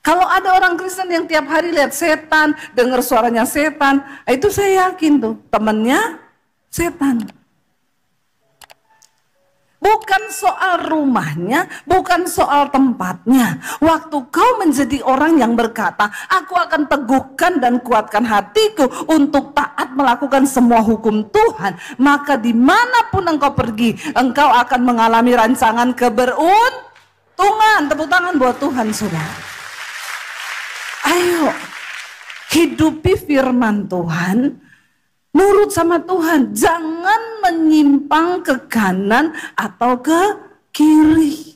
Kalau ada orang Kristen yang tiap hari lihat setan, dengar suaranya setan, itu saya yakin tuh temannya setan. Bukan soal rumahnya, bukan soal tempatnya. Waktu kau menjadi orang yang berkata, aku akan teguhkan dan kuatkan hatiku untuk taat melakukan semua hukum Tuhan, maka dimanapun engkau pergi, engkau akan mengalami rancangan keberuntungan. Tepuk tangan buat Tuhan, saudara. Ayo, hidupi firman Tuhan, nurut sama Tuhan, jangan menyimpang ke kanan atau ke kiri.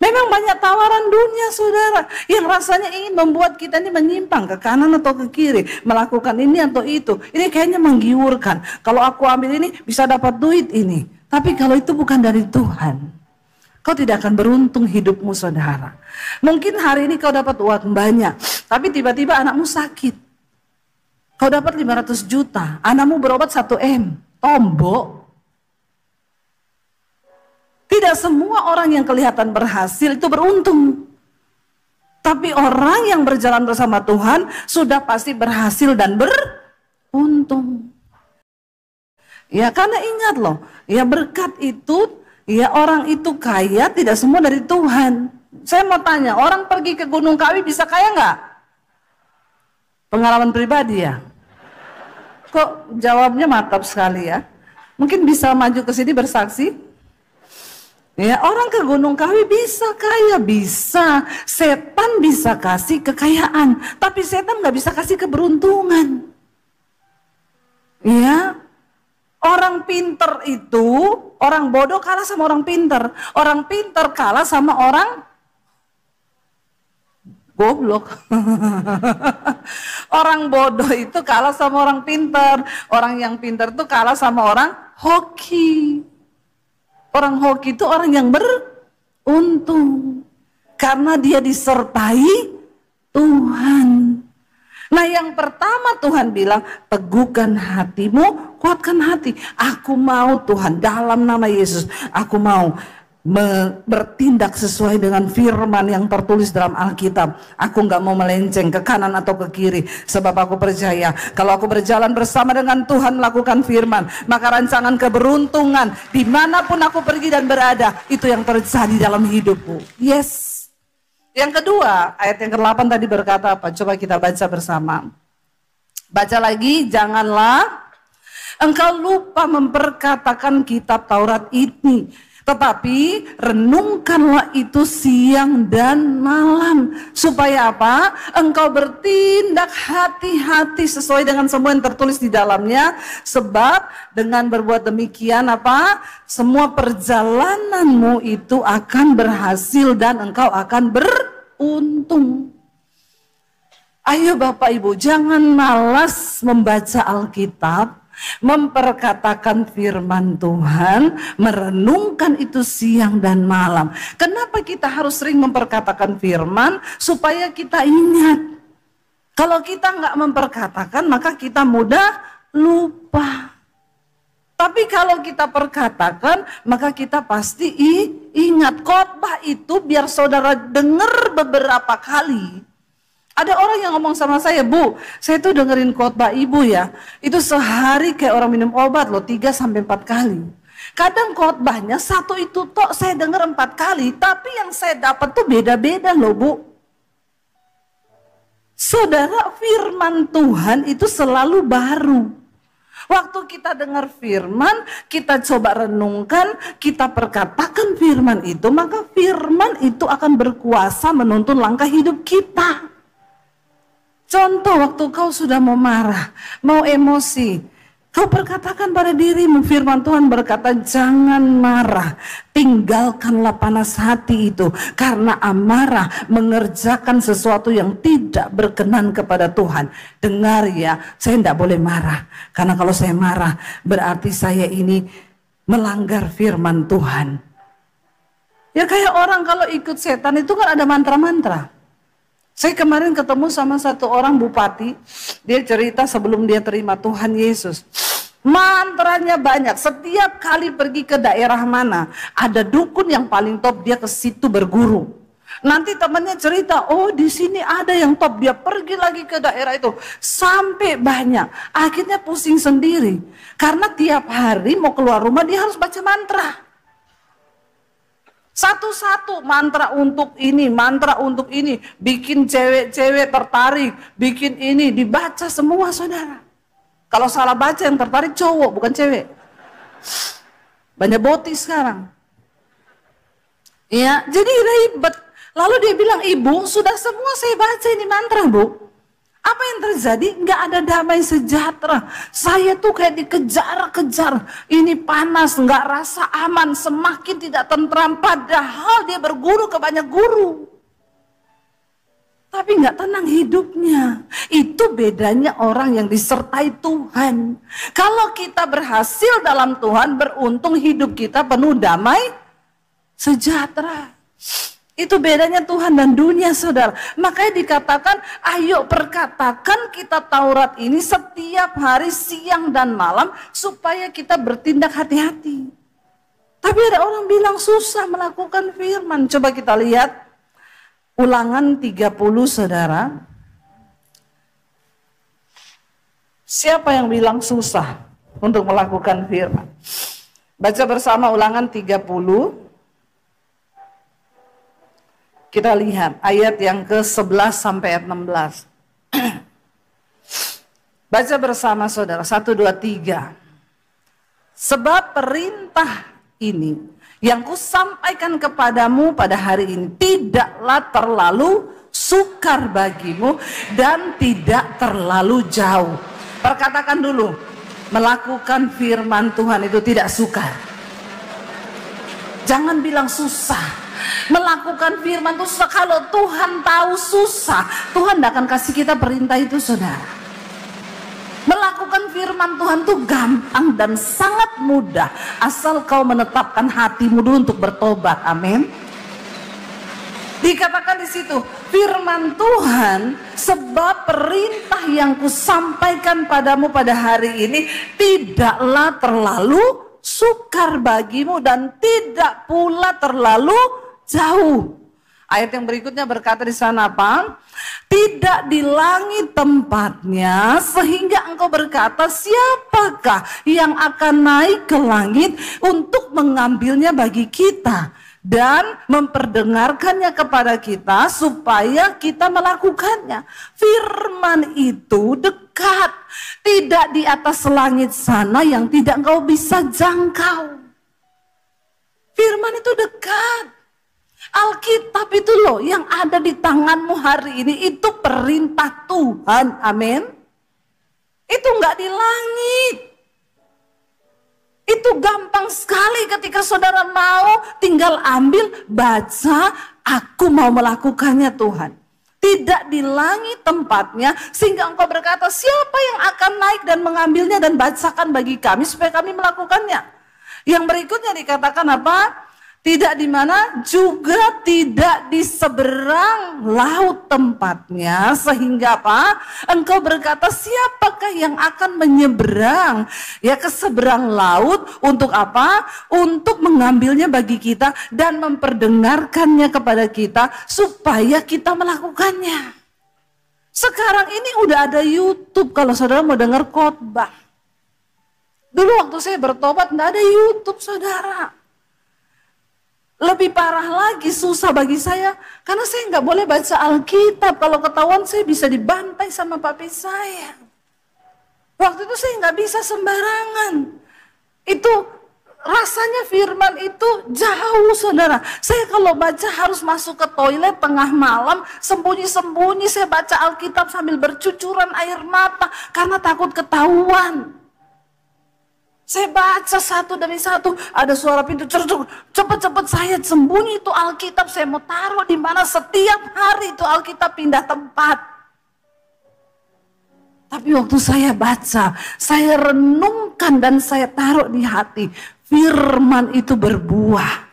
Memang banyak tawaran dunia, saudara, yang rasanya ingin membuat kita ini menyimpang ke kanan atau ke kiri, melakukan ini atau itu. Ini kayaknya menggiurkan. Kalau aku ambil ini bisa dapat duit ini. Tapi kalau itu bukan dari Tuhan, kau tidak akan beruntung hidupmu, saudara. Mungkin hari ini kau dapat uang banyak, tapi tiba-tiba anakmu sakit. Kau dapat 500 juta, anakmu berobat 1 M, tombok. Tidak semua orang yang kelihatan berhasil itu beruntung. Tapi orang yang berjalan bersama Tuhan sudah pasti berhasil dan beruntung. Ya, karena ingat loh, ya berkat itu, ya orang itu kaya tidak semua dari Tuhan. Saya mau tanya, orang pergi ke Gunung Kawi bisa kaya nggak? Pengalaman pribadi ya? Kok jawabnya mantap sekali ya? Mungkin bisa maju ke sini bersaksi? Ya, orang ke Gunung Kawi bisa kaya, bisa. Setan bisa kasih kekayaan, tapi setan nggak bisa kasih keberuntungan. Ya, orang pinter itu, orang bodoh kalah sama orang pinter. Orang pinter kalah sama orang goblok. Orang bodoh itu kalah sama orang pinter. Orang yang pinter itu kalah sama orang hoki. Orang hoki itu orang yang beruntung, karena dia disertai Tuhan. Nah, yang pertama Tuhan bilang, teguhkan hatimu, kuatkan hati. Aku mau Tuhan, dalam nama Yesus, aku mau bertindak sesuai dengan firman yang tertulis dalam Alkitab. Aku gak mau melenceng ke kanan atau ke kiri, sebab aku percaya kalau aku berjalan bersama dengan Tuhan melakukan firman, maka rancangan keberuntungan dimanapun aku pergi dan berada, itu yang terjadi dalam hidupku. Yes. Yang kedua, ayat yang ke-8 tadi berkata apa? Coba kita baca bersama. Baca lagi, janganlah engkau lupa memperkatakan kitab Taurat ini, tetapi renungkanlah itu siang dan malam. Supaya apa? Engkau bertindak hati-hati sesuai dengan semua yang tertulis di dalamnya. Sebab dengan berbuat demikian apa? Semua perjalananmu itu akan berhasil dan engkau akan beruntung. Ayo Bapak Ibu, jangan malas membaca Alkitab, memperkatakan firman Tuhan, merenungkan itu siang dan malam. Kenapa kita harus sering memperkatakan firman? Supaya kita ingat. Kalau kita nggak memperkatakan, maka kita mudah lupa. Tapi kalau kita perkatakan, maka kita pasti ingat. Khotbah itu biar saudara dengar beberapa kali. Ada orang yang ngomong sama saya, Bu, saya tuh dengerin khotbah ibu ya, itu sehari kayak orang minum obat loh, 3-4 kali. Kadang khotbahnya satu itu tok saya dengar 4 kali, tapi yang saya dapat tuh beda-beda loh, Bu. Saudara, firman Tuhan itu selalu baru. Waktu kita dengar firman, kita coba renungkan, kita perkatakan firman itu, maka firman itu akan berkuasa menuntun langkah hidup kita. Contoh, waktu kau sudah mau marah, mau emosi, kau perkatakan pada dirimu, firman Tuhan berkata, jangan marah, tinggalkanlah panas hati itu, karena amarah mengerjakan sesuatu yang tidak berkenan kepada Tuhan. Dengar ya, saya tidak boleh marah, karena kalau saya marah, berarti saya ini melanggar firman Tuhan. Ya kayak orang kalau ikut setan itu kan ada mantra-mantra. Saya kemarin ketemu sama satu orang bupati, dia cerita sebelum dia terima Tuhan Yesus. Mantranya banyak, setiap kali pergi ke daerah mana, ada dukun yang paling top, dia ke situ berguru. Nanti temannya cerita, oh di sini ada yang top, dia pergi lagi ke daerah itu sampai banyak. Akhirnya pusing sendiri karena tiap hari mau keluar rumah dia harus baca mantra. Satu-satu mantra untuk ini, mantra untuk ini, bikin cewek-cewek tertarik, bikin ini, dibaca semua saudara. Kalau salah baca yang tertarik cowok bukan cewek. Banyak boti sekarang. Ya, jadi ribet. Lalu dia bilang, ibu sudah semua saya baca ini mantra bu. Apa yang terjadi? Nggak ada damai sejahtera. Saya tuh kayak dikejar-kejar. Ini panas, nggak rasa aman, semakin tidak tentram. Padahal dia berguru ke banyak guru. Tapi nggak tenang hidupnya. Itu bedanya orang yang disertai Tuhan. Kalau kita berhasil dalam Tuhan, beruntung hidup kita penuh damai sejahtera. Itu bedanya Tuhan dan dunia saudara. Makanya dikatakan, ayo perkatakan kita Taurat ini setiap hari siang dan malam supaya kita bertindak hati-hati. Tapi ada orang bilang susah melakukan firman. Coba kita lihat Ulangan 30 saudara. Siapa yang bilang susah untuk melakukan firman? Baca bersama Ulangan 30. Kita lihat ayat yang ke-11 sampai ayat 16. Baca bersama saudara, 1, 2, 3. Sebab perintah ini yang kusampaikan kepadamu pada hari ini tidaklah terlalu sukar bagimu dan tidak terlalu jauh. Perkatakan dulu, melakukan firman Tuhan itu tidak sukar. Jangan bilang susah. Melakukan firman itu susah. Kalau Tuhan tahu susah, Tuhan tidak akan kasih kita perintah itu saudara. Melakukan firman Tuhan itu gampang dan sangat mudah, asal kau menetapkan hatimu dulu untuk bertobat. Amin. Dikatakan di situ, firman Tuhan, sebab perintah yang kusampaikan padamu pada hari ini tidaklah terlalu sukar bagimu dan tidak pula terlalu jauh. Ayat yang berikutnya berkata di sana apa? Tidak di langit tempatnya sehingga engkau berkata, siapakah yang akan naik ke langit untuk mengambilnya bagi kita dan memperdengarkannya kepada kita supaya kita melakukannya. Firman itu dekat, tidak di atas langit sana yang tidak engkau bisa jangkau. Firman itu dekat. Alkitab itu loh yang ada di tanganmu hari ini, itu perintah Tuhan. Amin. Itu enggak di langit. Itu gampang sekali ketika saudara mau, tinggal ambil, baca, aku mau melakukannya Tuhan. Tidak di langit tempatnya sehingga engkau berkata, siapa yang akan naik dan mengambilnya dan bacakan bagi kami supaya kami melakukannya. Yang berikutnya dikatakan apa? Tidak di mana, juga tidak di seberang laut tempatnya, sehingga apa? Engkau berkata, siapakah yang akan menyeberang ya ke seberang laut untuk apa? Untuk mengambilnya bagi kita dan memperdengarkannya kepada kita supaya kita melakukannya. Sekarang ini udah ada YouTube kalau saudara mau dengar khotbah. Dulu waktu saya bertobat nggak ada YouTube saudara. Lebih parah lagi, susah bagi saya karena saya nggak boleh baca Alkitab. Kalau ketahuan saya bisa dibantai sama papi saya. Waktu itu saya nggak bisa sembarangan. Itu rasanya firman itu jauh saudara. Saya kalau baca harus masuk ke toilet tengah malam, sembunyi-sembunyi saya baca Alkitab sambil bercucuran air mata karena takut ketahuan. Saya baca satu demi satu, ada suara pintu cerduk, cepet-cepet saya sembunyi itu Alkitab, saya mau taruh di mana setiap hari itu Alkitab pindah tempat. Tapi waktu saya baca, saya renungkan dan saya taruh di hati, firman itu berbuah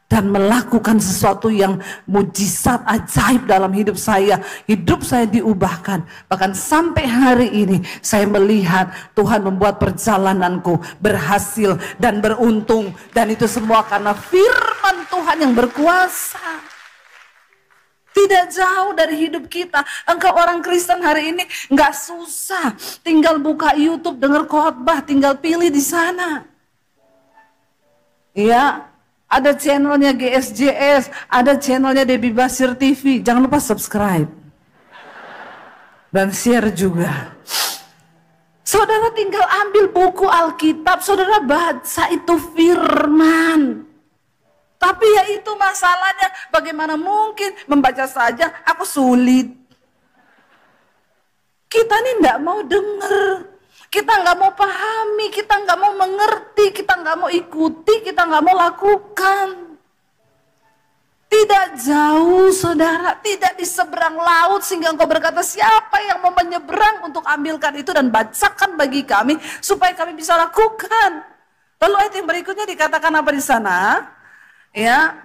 dan melakukan sesuatu yang mujizat ajaib dalam hidup saya. Hidup saya diubahkan. Bahkan sampai hari ini saya melihat Tuhan membuat perjalananku berhasil dan beruntung. Dan itu semua karena firman Tuhan yang berkuasa. Tidak jauh dari hidup kita. Engkau orang Kristen hari ini nggak susah. Tinggal buka YouTube, dengar khotbah, tinggal pilih di sana. Ya, ada channelnya GSJS, ada channelnya Debbie Basir TV. Jangan lupa subscribe. Dan share juga. Saudara tinggal ambil buku Alkitab, saudara baca itu firman. Tapi ya itu masalahnya, bagaimana mungkin membaca saja aku sulit. Kita ini enggak mau dengar, kita enggak mau pahami, kita enggak mau mengerti, kita enggak mau ikuti, kita enggak mau lakukan. Tidak jauh saudara, tidak di seberang laut sehingga engkau berkata siapa yang mau menyeberang untuk ambilkan itu dan bacakan bagi kami supaya kami bisa lakukan. Lalu ayat yang berikutnya dikatakan apa di sana? Ya,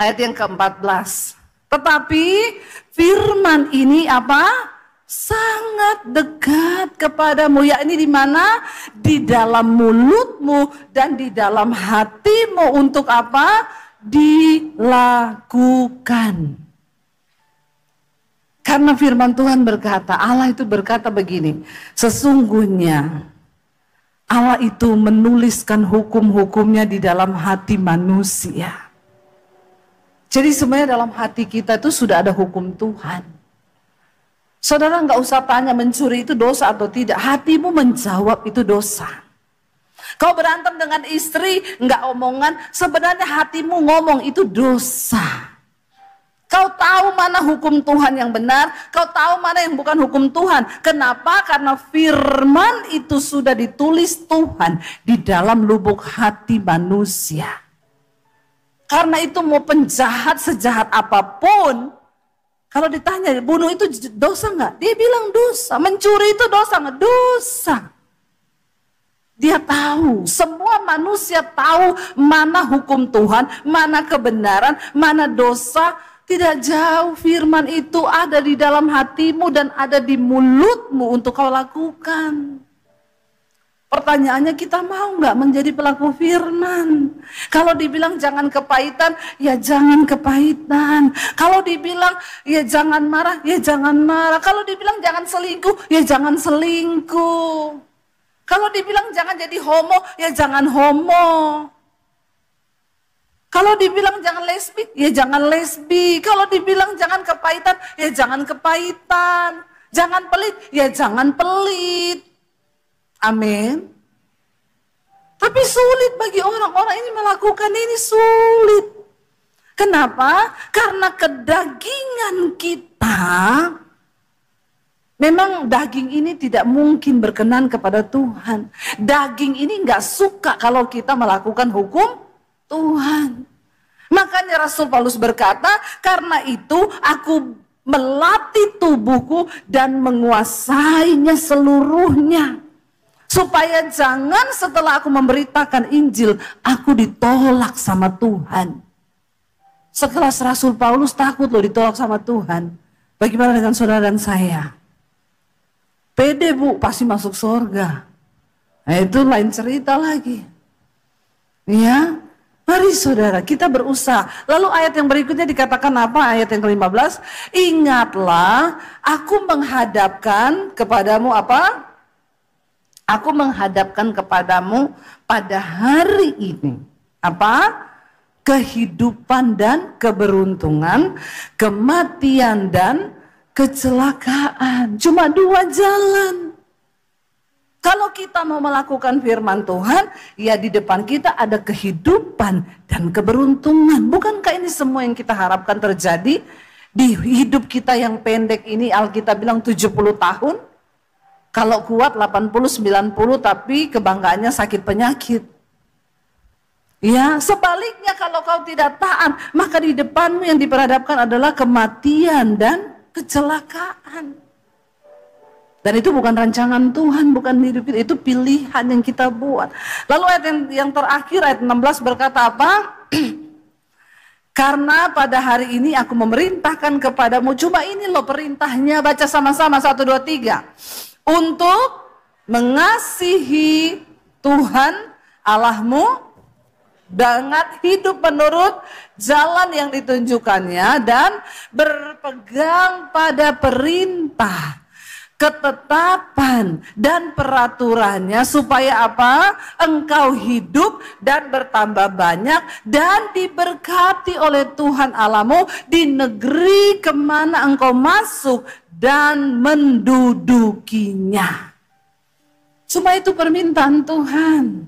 ayat yang ke-14. Tetapi firman ini apa? Sangat dekat kepadamu. Ya, ini di mana? Di dalam mulutmu dan di dalam hatimu untuk apa? Dilakukan. Karena firman Tuhan berkata, Allah itu berkata begini, sesungguhnya Allah itu menuliskan hukum-hukumnya di dalam hati manusia. Jadi sebenarnya dalam hati kita itu sudah ada hukum Tuhan. Saudara nggak usah tanya mencuri itu dosa atau tidak. Hatimu menjawab itu dosa. Kau berantem dengan istri, nggak omongan, sebenarnya hatimu ngomong itu dosa. Kau tahu mana hukum Tuhan yang benar, kau tahu mana yang bukan hukum Tuhan. Kenapa? Karena firman itu sudah ditulis Tuhan di dalam lubuk hati manusia. Karena itu mau penjahat sejahat apapun, kalau ditanya bunuh itu dosa nggak? Dia bilang dosa. Mencuri itu dosa nggak? Dosa. Dia tahu, semua manusia tahu mana hukum Tuhan, mana kebenaran, mana dosa. Tidak jauh firman itu ada di dalam hatimu dan ada di mulutmu untuk kau lakukan. Pertanyaannya kita mau nggak menjadi pelaku firman? Kalau dibilang jangan kepahitan, ya jangan kepahitan. Kalau dibilang ya jangan marah, ya jangan marah. Kalau dibilang jangan selingkuh, ya jangan selingkuh. Kalau dibilang jangan jadi homo, ya jangan homo. Kalau dibilang jangan lesbi, ya jangan lesbi. Kalau dibilang jangan kepahitan, ya jangan kepahitan. Jangan pelit, ya jangan pelit. Amin. Tapi sulit bagi orang-orang ini melakukan ini, sulit. Kenapa? Karena kedagingan kita, memang daging ini tidak mungkin berkenan kepada Tuhan. Daging ini nggak suka kalau kita melakukan hukum Tuhan. Makanya Rasul Paulus berkata, karena itu aku melatih tubuhku dan menguasainya seluruhnya. Supaya jangan setelah aku memberitakan Injil, aku ditolak sama Tuhan. Sekelas Rasul Paulus takut loh ditolak sama Tuhan. Bagaimana dengan saudara dan saya? Pede bu, pasti masuk surga. Nah itu lain cerita lagi. Ya, mari saudara kita berusaha. Lalu ayat yang berikutnya dikatakan apa? Ayat yang ke-15. Ingatlah, aku menghadapkan kepadamu apa? Aku menghadapkan kepadamu pada hari ini. Apa? Kehidupan dan keberuntungan, kematian dan kecelakaan. Cuma dua jalan. Kalau kita mau melakukan firman Tuhan, ya di depan kita ada kehidupan dan keberuntungan. Bukankah ini semua yang kita harapkan terjadi di hidup kita yang pendek ini? Alkitab bilang 70 tahun. Kalau kuat 80-90, tapi kebanggaannya sakit penyakit. Ya, sebaliknya kalau kau tidak taat, maka di depanmu yang diperhadapkan adalah kematian dan kecelakaan. Dan itu bukan rancangan Tuhan, bukan hidup kita, itu pilihan yang kita buat. Lalu ayat yang terakhir, ayat 16 berkata apa? Karena pada hari ini aku memerintahkan kepadamu, cuma ini loh perintahnya, baca sama-sama 1, 2, 3. Untuk mengasihi Tuhan Allahmu dengan hidup menurut jalan yang ditunjukkannya dan berpegang pada perintah, ketetapan dan peraturannya, supaya apa? Engkau hidup dan bertambah banyak dan diberkati oleh Tuhan Allahmu di negeri kemana engkau masuk dan mendudukinya. Cuma itu permintaan Tuhan.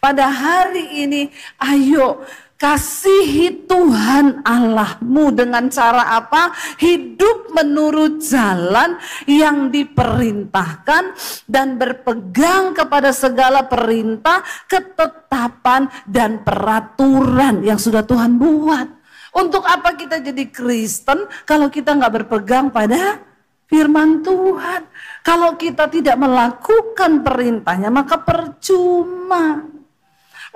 Pada hari ini, ayo kasihi Tuhan Allahmu dengan cara apa? Hidup menurut jalan yang diperintahkan dan berpegang kepada segala perintah, ketetapan dan peraturan yang sudah Tuhan buat. Untuk apa kita jadi Kristen kalau kita nggak berpegang pada firman Tuhan? Kalau kita tidak melakukan perintahnya, maka percuma.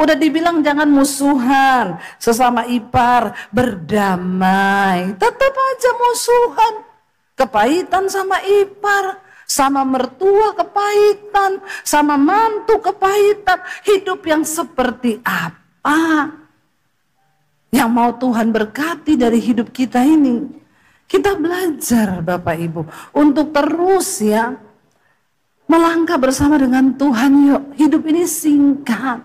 Udah dibilang jangan musuhan, sesama ipar, berdamai. Tetap aja musuhan. Kepahitan sama ipar, sama mertua kepahitan, sama mantu kepahitan. Hidup yang seperti apa yang mau Tuhan berkati dari hidup kita ini? Kita belajar Bapak Ibu untuk terus ya melangkah bersama dengan Tuhan. Yuk, hidup ini singkat.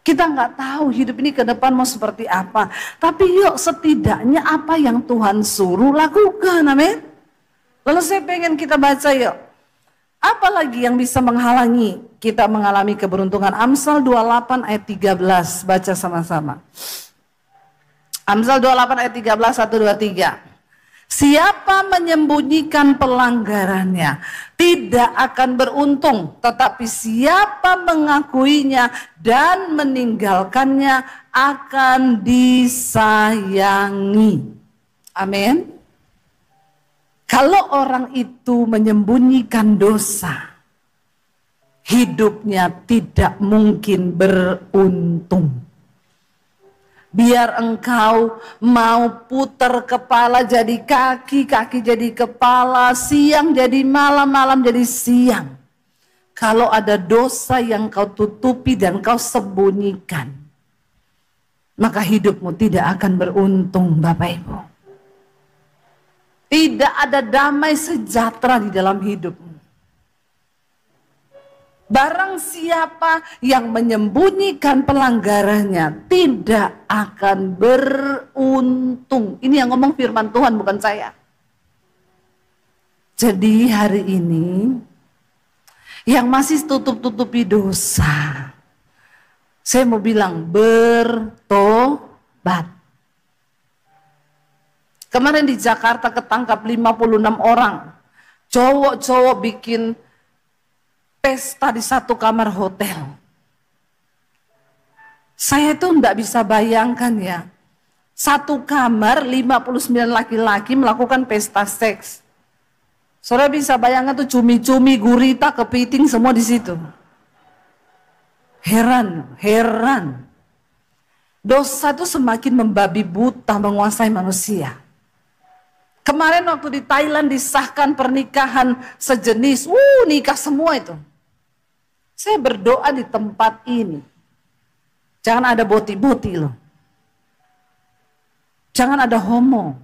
Kita nggak tahu hidup ini ke depan mau seperti apa. Tapi yuk setidaknya apa yang Tuhan suruh lakukan, amin. Lalu saya pengen kita baca yuk. Apalagi yang bisa menghalangi kita mengalami keberuntungan? Amsal 28 ayat 13, baca sama-sama. Amsal 28 ayat 13, 1, 2, 3. Siapa menyembunyikan pelanggarannya tidak akan beruntung, tetapi siapa mengakuinya dan meninggalkannya akan disayangi. Amin. Kalau orang itu menyembunyikan dosa, hidupnya tidak mungkin beruntung. Biar engkau mau putar kepala jadi kaki, kaki jadi kepala, siang jadi malam, malam jadi siang. Kalau ada dosa yang kau tutupi dan kau sembunyikan, maka hidupmu tidak akan beruntung Bapak Ibu. Tidak ada damai sejahtera di dalam hidupmu. Barang siapa yang menyembunyikan pelanggarannya tidak akan beruntung. Ini yang ngomong firman Tuhan, bukan saya. Jadi hari ini yang masih tutup-tutupi dosa, saya mau bilang bertobat. Kemarin di Jakarta ketangkap 56 orang. Cowok-cowok bikin pesta di satu kamar hotel. Saya itu enggak bisa bayangkan ya. Satu kamar 59 laki-laki melakukan pesta seks. Saudara bisa bayangkan tuh cumi-cumi, gurita, kepiting semua di situ. Heran. Dosa itu semakin membabi buta menguasai manusia. Kemarin waktu di Thailand disahkan pernikahan sejenis, nikah semua itu. Saya berdoa di tempat ini. Jangan ada boti-boti loh. Jangan ada homo.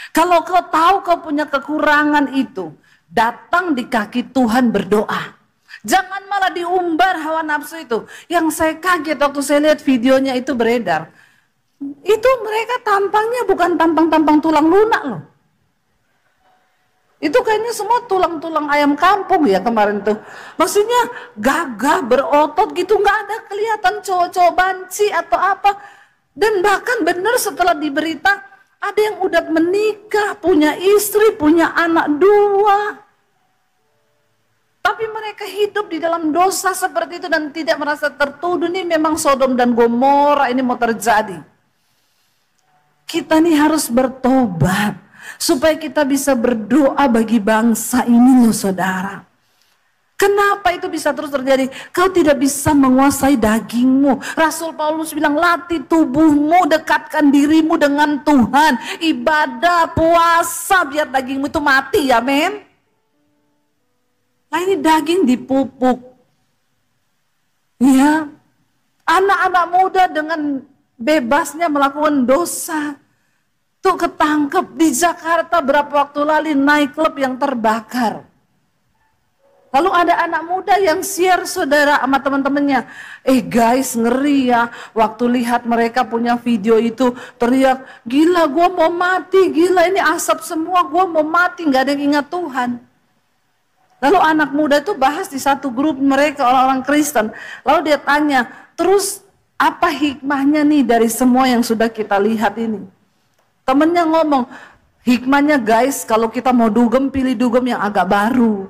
Kalau kau tahu kau punya kekurangan itu, datang di kaki Tuhan berdoa. Jangan malah diumbar hawa nafsu itu. Yang saya kaget waktu saya lihat videonya itu beredar. Itu mereka tampangnya bukan tampang-tampang tulang lunak loh. Itu kayaknya semua tulang-tulang ayam kampung ya kemarin tuh. Maksudnya gagah, berotot gitu, nggak ada kelihatan cowok-cowok banci atau apa. Dan bahkan benar setelah diberita, ada yang udah menikah, punya istri, punya anak 2. Tapi mereka hidup di dalam dosa seperti itu dan tidak merasa tertuduh. Ini memang Sodom dan Gomora ini mau terjadi. Kita nih harus bertobat. Supaya kita bisa berdoa bagi bangsa ini loh saudara. Kenapa itu bisa terus terjadi? Kau tidak bisa menguasai dagingmu. Rasul Paulus bilang latih tubuhmu, dekatkan dirimu dengan Tuhan. Ibadah, puasa biar dagingmu itu mati ya men. Nah ini daging dipupuk. Ya, Anak-anak muda dengan bebasnya melakukan dosa. Tuh ketangkep di Jakarta berapa waktu lalu naik klub yang terbakar. Lalu ada anak muda yang share saudara sama teman-temannya. Guys, ngeri ya. Waktu lihat mereka punya video itu teriak, gila gua mau mati, gila ini asap semua, gua mau mati, gak ada yang ingat Tuhan. Lalu anak muda itu bahas di satu grup mereka orang-orang Kristen. Lalu dia tanya, terus apa hikmahnya nih dari semua yang sudah kita lihat ini? Temennya ngomong, hikmahnya guys kalau kita mau dugem, pilih dugem yang agak baru.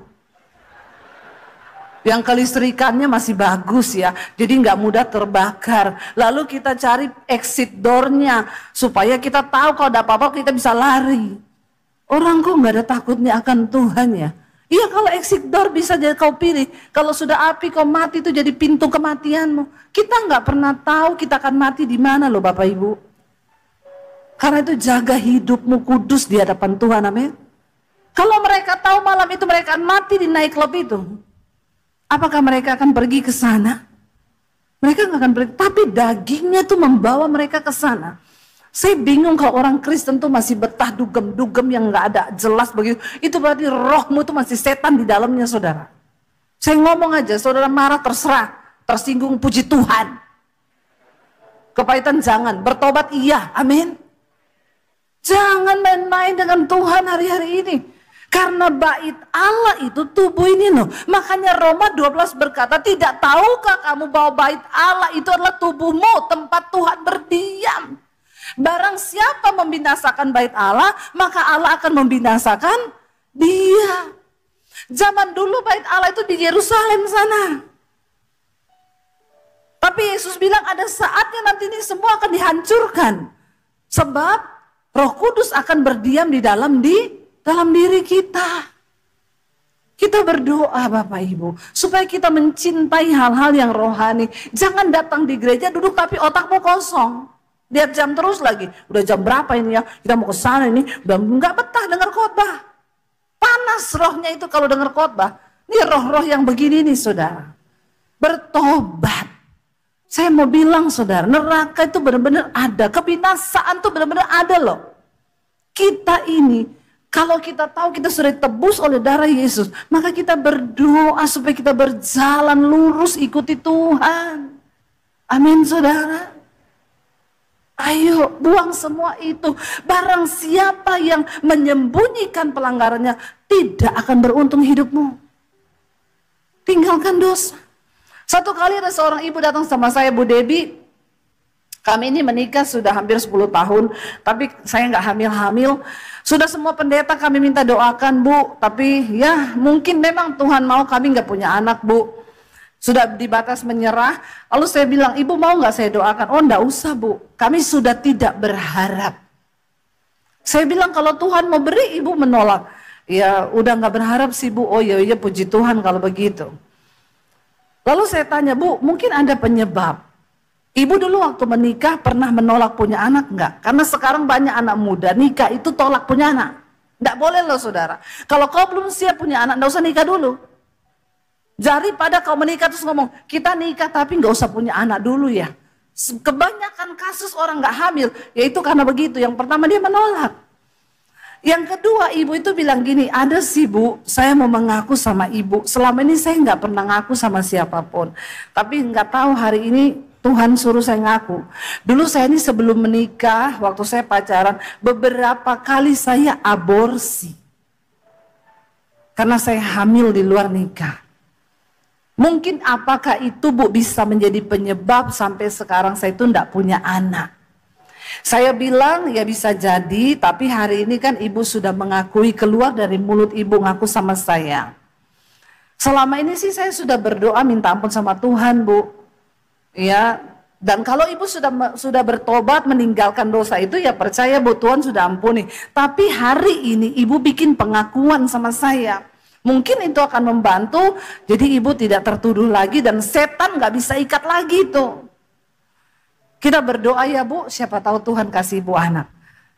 Yang kelistrikannya masih bagus ya, jadi nggak mudah terbakar. Lalu kita cari exit door-nya, supaya kita tahu kalau ada apa-apa kita bisa lari. Orang kok nggak ada takutnya akan Tuhan ya? Iya kalau exit door bisa jadi kau pilih, kalau sudah api kau mati itu jadi pintu kematianmu. Kita nggak pernah tahu kita akan mati di mana loh Bapak Ibu. Karena itu jaga hidupmu kudus di hadapan Tuhan, amin. Kalau mereka tahu malam itu mereka akan mati di night club itu, apakah mereka akan pergi ke sana? Mereka nggak akan pergi, tapi dagingnya tuh membawa mereka ke sana. Saya bingung kalau orang Kristen tuh masih betah dugem-dugem yang nggak ada jelas begitu. Itu berarti rohmu tuh masih setan di dalamnya saudara. Saya ngomong aja, saudara marah terserah, tersinggung puji Tuhan. Kepahitan jangan, bertobat iya, amin. Jangan main-main dengan Tuhan hari-hari ini. Karena bait Allah itu tubuh ini loh. Makanya Roma 12 berkata, tidak tahukah kamu bahwa bait Allah itu adalah tubuhmu, tempat Tuhan berdiam. Barang siapa membinasakan bait Allah, maka Allah akan membinasakan dia. Zaman dulu bait Allah itu di Yerusalem sana. Tapi Yesus bilang ada saatnya nanti ini semua akan dihancurkan. Sebab Roh Kudus akan berdiam di dalam diri kita. Kita berdoa Bapak Ibu, supaya kita mencintai hal-hal yang rohani. Jangan datang di gereja duduk tapi otakmu kosong. Lihat jam terus lagi, udah jam berapa ini ya, kita mau ke sana ini, udah nggak betah dengar khotbah. Panas rohnya itu kalau dengar khotbah. Ini roh-roh yang begini nih saudara. Bertobat. Saya mau bilang saudara, neraka itu benar-benar ada, kebinasaan itu benar-benar ada loh. Kita ini, kalau kita tahu kita sudah ditebus oleh darah Yesus, maka kita berdoa supaya kita berjalan lurus ikuti Tuhan. Amin saudara. Ayo buang semua itu. Barang siapa yang menyembunyikan pelanggarannya, tidak akan beruntung hidupmu. Tinggalkan dosa. Satu kali ada seorang ibu datang sama saya, Bu Debi. Kami ini menikah sudah hampir 10 tahun, tapi saya nggak hamil-hamil. Sudah semua pendeta kami minta doakan Bu, tapi ya mungkin memang Tuhan mau kami nggak punya anak Bu. Sudah di batas menyerah, lalu saya bilang, ibu mau nggak saya doakan? Oh nggak usah Bu, kami sudah tidak berharap. Saya bilang kalau Tuhan mau beri, ibu menolak. Ya udah nggak berharap sih Bu, oh ya puji Tuhan kalau begitu. Lalu saya tanya, Bu, mungkin ada penyebab. Ibu dulu waktu menikah pernah menolak punya anak enggak? Karena sekarang banyak anak muda nikah itu tolak punya anak. Enggak boleh loh saudara. Kalau kau belum siap punya anak, enggak usah nikah dulu. Daripada kau menikah terus ngomong, kita nikah tapi enggak usah punya anak dulu ya. Kebanyakan kasus orang enggak hamil, yaitu karena begitu. Yang pertama dia menolak. Yang kedua ibu itu bilang gini, ada sih Bu, saya mau mengaku sama ibu. Selama ini saya nggak pernah ngaku sama siapapun. Tapi nggak tahu hari ini Tuhan suruh saya ngaku. Dulu saya ini sebelum menikah, waktu saya pacaran, beberapa kali saya aborsi. Karena saya hamil di luar nikah. Mungkin apakah itu Bu bisa menjadi penyebab sampai sekarang saya itu nggak punya anak. Saya bilang ya bisa jadi, tapi hari ini kan ibu sudah mengakui, keluar dari mulut ibu ngaku sama saya. Selama ini sih saya sudah berdoa minta ampun sama Tuhan Bu. Ya, dan kalau ibu sudah bertobat meninggalkan dosa itu ya percaya Bu Tuhan sudah ampuni. Tapi hari ini ibu bikin pengakuan sama saya. Mungkin itu akan membantu, jadi ibu tidak tertuduh lagi dan setan gak bisa ikat lagi tuh. Kita berdoa ya Bu, siapa tahu Tuhan kasih ibu anak.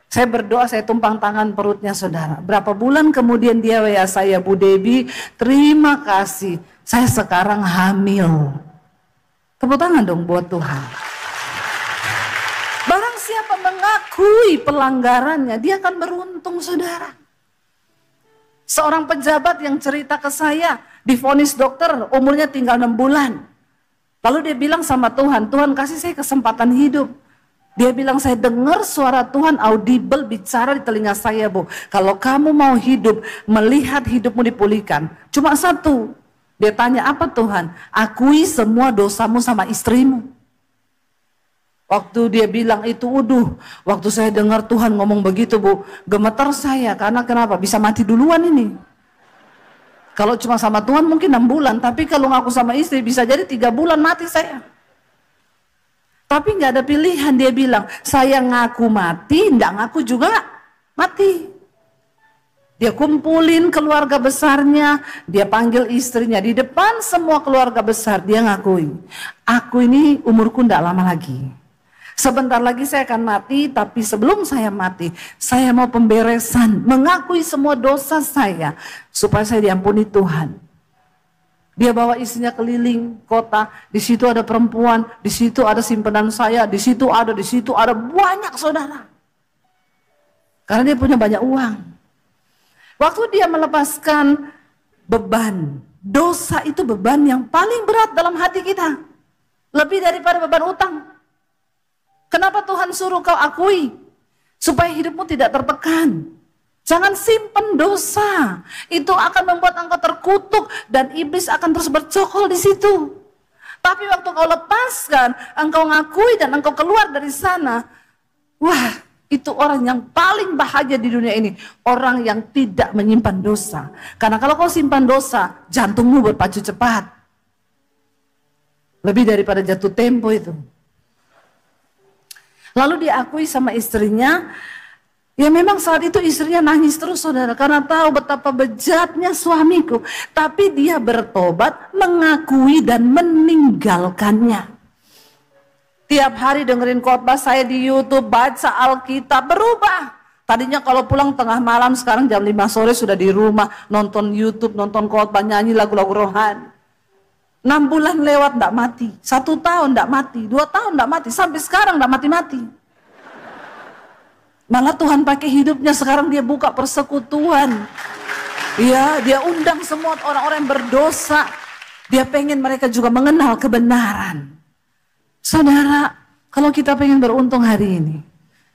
Saya berdoa, saya tumpang tangan perutnya saudara. Berapa bulan kemudian dia WA saya, Bu Debi, terima kasih, saya sekarang hamil. Tepuk tangan dong buat Tuhan. Barang siapa mengakui pelanggarannya, dia akan beruntung, saudara. Seorang pejabat yang cerita ke saya, divonis dokter, umurnya tinggal 6 bulan. Lalu dia bilang sama Tuhan, Tuhan kasih saya kesempatan hidup. Dia bilang, saya dengar suara Tuhan audible bicara di telinga saya, Bu. Kalau kamu mau hidup, melihat hidupmu dipulihkan, cuma satu. Dia tanya, apa Tuhan? Akui semua dosamu sama istrimu. Waktu dia bilang itu, waktu saya dengar Tuhan ngomong begitu, Bu, gemetar saya. Karena kenapa? Bisa mati duluan ini. Kalau cuma sama Tuhan mungkin 6 bulan, tapi kalau ngaku sama istri bisa jadi 3 bulan mati saya. Tapi nggak ada pilihan, dia bilang, saya ngaku mati, nggak ngaku juga mati. Dia kumpulin keluarga besarnya, dia panggil istrinya, di depan semua keluarga besar, dia ngakui, aku ini umurku nggak lama lagi. Sebentar lagi saya akan mati, tapi sebelum saya mati, saya mau pemberesan, mengakui semua dosa saya, supaya saya diampuni Tuhan. Dia bawa istrinya keliling kota, di situ ada perempuan, di situ ada simpanan saya, di situ ada banyak, saudara. Karena dia punya banyak uang. Waktu dia melepaskan beban, dosa itu beban yang paling berat dalam hati kita. Lebih daripada beban utang. Kenapa Tuhan suruh kau akui? Supaya hidupmu tidak tertekan. Jangan simpen dosa. Itu akan membuat engkau terkutuk dan iblis akan terus bercokol di situ. Tapi waktu kau lepaskan, engkau ngakui dan engkau keluar dari sana. Wah, itu orang yang paling bahagia di dunia ini. Orang yang tidak menyimpan dosa. Karena kalau kau simpan dosa, jantungmu berpacu cepat. Lebih daripada jatuh tempo itu. Lalu diakui sama istrinya. Ya memang saat itu istrinya nangis terus, saudara. Karena tahu betapa bejatnya suamiku. Tapi dia bertobat, mengakui dan meninggalkannya. Tiap hari dengerin khotbah saya di YouTube, baca Alkitab, berubah. Tadinya kalau pulang tengah malam, sekarang jam 5 sore sudah di rumah, nonton YouTube, nonton khotbah, nyanyi lagu-lagu rohani. 6 bulan lewat enggak mati, 1 tahun enggak mati, 2 tahun enggak mati, sampai sekarang enggak mati-mati. Malah Tuhan pakai hidupnya, sekarang dia buka persekutuan. Ya, dia undang semua orang-orang yang berdosa. Dia pengen mereka juga mengenal kebenaran. Saudara, kalau kita pengen beruntung hari ini,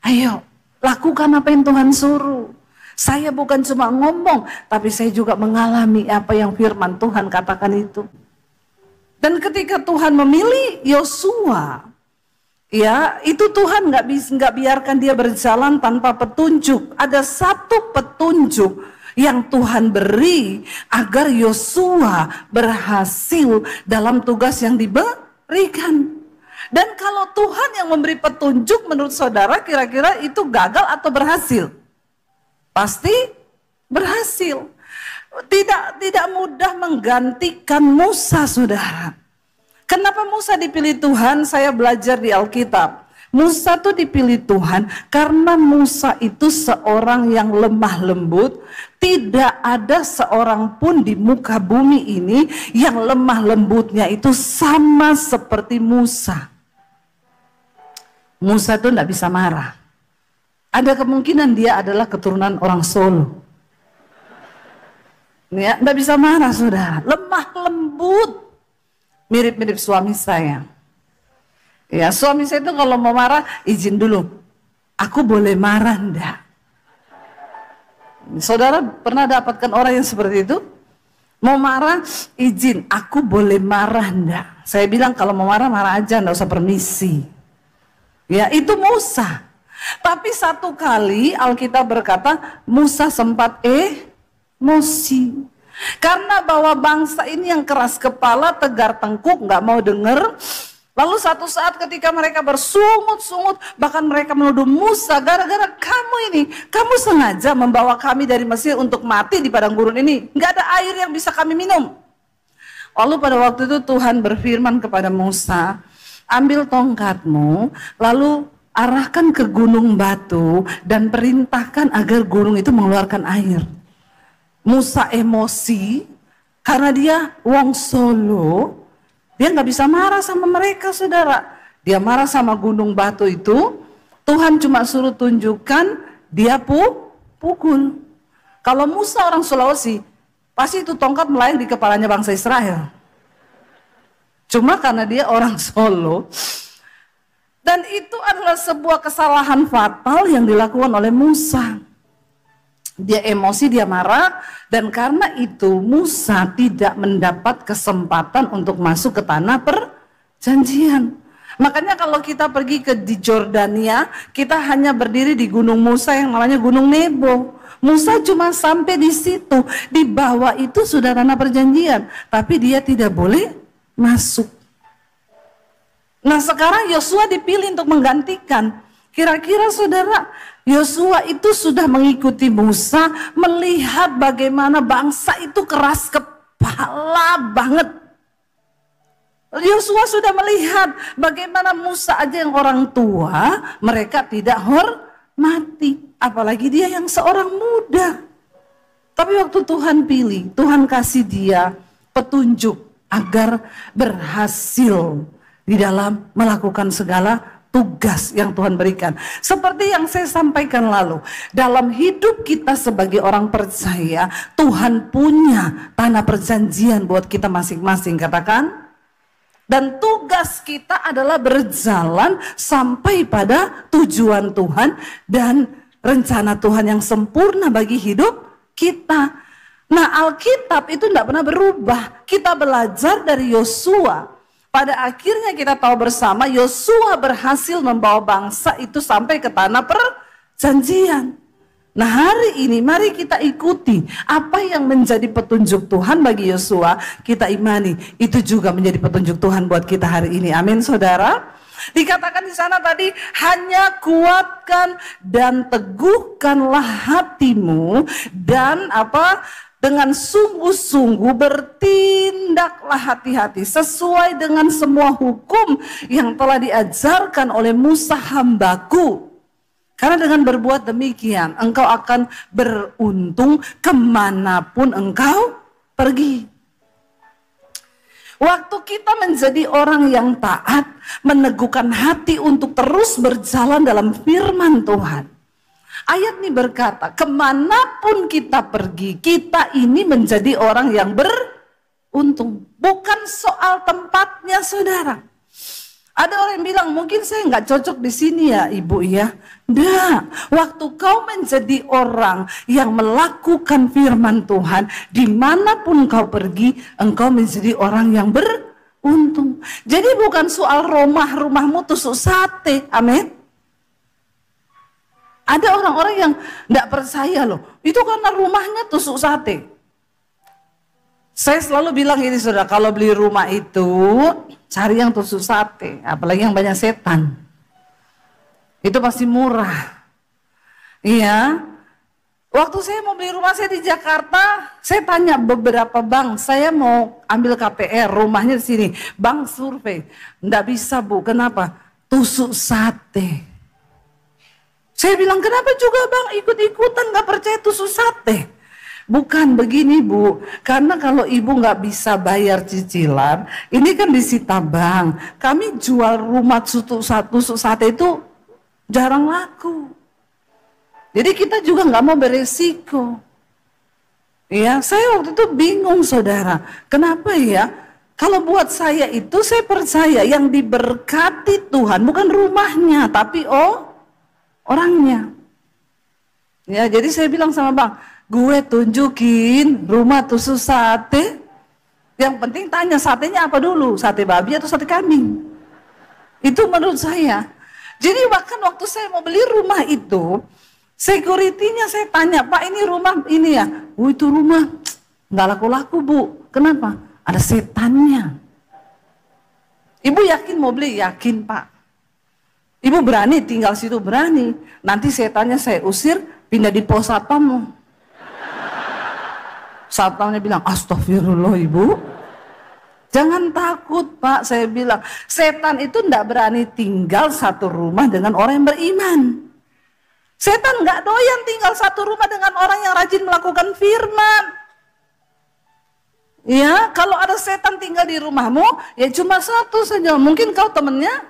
ayo lakukan apa yang Tuhan suruh. Saya bukan cuma ngomong, tapi saya juga mengalami apa yang firman Tuhan katakan itu. Dan ketika Tuhan memilih Yosua, ya itu Tuhan nggak biarkan dia berjalan tanpa petunjuk. Ada satu petunjuk yang Tuhan beri agar Yosua berhasil dalam tugas yang diberikan. Dan kalau Tuhan yang memberi petunjuk, menurut saudara kira-kira itu gagal atau berhasil? Pasti berhasil. Tidak mudah menggantikan Musa, saudara. Kenapa Musa dipilih Tuhan? Saya belajar di Alkitab. Musa tuh dipilih Tuhan karena Musa itu seorang yang lemah lembut. Tidak ada seorang pun di muka bumi ini yang lemah lembutnya itu sama seperti Musa. Musa tuh tidak bisa marah. Ada kemungkinan dia adalah keturunan orang Solo. Ya, tidak bisa marah, saudara. Lemah lembut. Mirip-mirip suami saya. Ya, suami saya itu kalau mau marah, izin dulu. Aku boleh marah enggak? Saudara pernah dapatkan orang yang seperti itu? Mau marah, izin. Aku boleh marah enggak? Saya bilang kalau mau marah, marah aja, enggak usah permisi. Ya, itu Musa. Tapi satu kali Alkitab berkata, Musa sempat emosi. Karena bahwa bangsa ini yang keras kepala, tegar tengkuk, nggak mau dengar. Lalu satu saat ketika mereka bersungut-sungut, bahkan mereka menuduh Musa, gara-gara kamu sengaja membawa kami dari Mesir untuk mati di padang gurun ini. Nggak ada air yang bisa kami minum. Lalu pada waktu itu Tuhan berfirman kepada Musa, ambil tongkatmu, lalu arahkan ke gunung batu dan perintahkan agar gunung itu mengeluarkan air. Musa emosi karena dia wong Solo, Dia nggak bisa marah sama mereka, saudara. Dia marah sama gunung batu itu, Tuhan cuma suruh tunjukkan, dia pukul. Kalau Musa orang Sulawesi, pasti itu tongkat melayang di kepalanya bangsa Israel. Cuma karena dia orang Solo, dan itu adalah sebuah kesalahan fatal yang dilakukan oleh Musa. Dia emosi, dia marah, dan karena itu Musa tidak mendapat kesempatan untuk masuk ke tanah perjanjian. Makanya kalau kita pergi di Jordania, kita hanya berdiri di gunung Musa yang namanya Gunung Nebo. Musa cuma sampai di situ, di bawah itu sudah tanah perjanjian, tapi dia tidak boleh masuk. Nah sekarang Yosua dipilih untuk menggantikan. Kira-kira saudara, Yosua itu sudah mengikuti Musa, melihat bagaimana bangsa itu keras kepala banget. Yosua sudah melihat bagaimana Musa aja yang orang tua, mereka tidak hormati, apalagi dia yang seorang muda. Tapi waktu Tuhan pilih, Tuhan kasih dia petunjuk agar berhasil di dalam melakukan segala tugas yang Tuhan berikan. Seperti yang saya sampaikan lalu, dalam hidup kita sebagai orang percaya, Tuhan punya tanah perjanjian buat kita masing-masing, katakan. Dan tugas kita adalah berjalan sampai pada tujuan Tuhan dan rencana Tuhan yang sempurna bagi hidup kita. Nah, Alkitab itu tidak pernah berubah. Kita belajar dari Yosua. Pada akhirnya kita tahu bersama Yosua berhasil membawa bangsa itu sampai ke tanah perjanjian. Nah hari ini mari kita ikuti apa yang menjadi petunjuk Tuhan bagi Yosua, kita imani itu juga menjadi petunjuk Tuhan buat kita hari ini. Amin saudara. Dikatakan di sana tadi, hanya kuatkan dan teguhkanlah hatimu dan dengan sungguh-sungguh bertindaklah hati-hati sesuai dengan semua hukum yang telah diajarkan oleh Musa hambaku. Karena dengan berbuat demikian, engkau akan beruntung kemanapun engkau pergi. Waktu kita menjadi orang yang taat, meneguhkan hati untuk terus berjalan dalam firman Tuhan. Ayat ini berkata, kemanapun kita pergi, kita ini menjadi orang yang beruntung. Bukan soal tempatnya saudara. Ada orang yang bilang, mungkin saya nggak cocok di sini ya ibu ya. Nggak, waktu kau menjadi orang yang melakukan firman Tuhan, dimanapun kau pergi, engkau menjadi orang yang beruntung. Jadi bukan soal rumahmu tusuk sate, amin. Ada orang-orang yang nggak percaya loh, itu karena rumahnya tusuk sate. Saya selalu bilang ini saudara, kalau beli rumah itu cari yang tusuk sate, apalagi yang banyak setan. Itu pasti murah. Iya. Waktu saya mau beli rumah saya di Jakarta, saya tanya beberapa bank, saya mau ambil KPR, rumahnya di sini. Bank survei, enggak bisa bu, kenapa? Tusuk sate. Saya bilang, kenapa juga bang ikut-ikutan gak percaya tusuk sate? Bukan begini bu, karena kalau ibu nggak bisa bayar cicilan, ini kan disita bank. Kami jual rumah tusuk sate itu jarang laku. Jadi kita juga nggak mau beresiko. Ya, saya waktu itu bingung saudara, kenapa ya? Kalau buat saya itu saya percaya yang diberkati Tuhan bukan rumahnya, tapi orangnya. Ya, jadi saya bilang sama bang, gue tunjukin rumah tusuk sate. Yang penting tanya satenya apa dulu, sate babi atau sate kambing. Itu menurut saya. Jadi bahkan waktu saya mau beli rumah itu, security-nya saya tanya, Pak ini rumah ini ya? Oh itu rumah nggak laku-laku bu. Kenapa? Ada setannya. Ibu yakin mau beli? Yakin Pak. Ibu berani tinggal situ? Berani. Nanti setannya saya usir, pindah di pos satpam. Satpamnya bilang, astagfirullah ibu. Jangan takut Pak, saya bilang. Setan itu enggak berani tinggal satu rumah dengan orang yang beriman. Setan enggak doyan tinggal satu rumah dengan orang yang rajin melakukan firman. Ya, kalau ada setan tinggal di rumahmu, ya cuma satu saja. Mungkin kau temennya.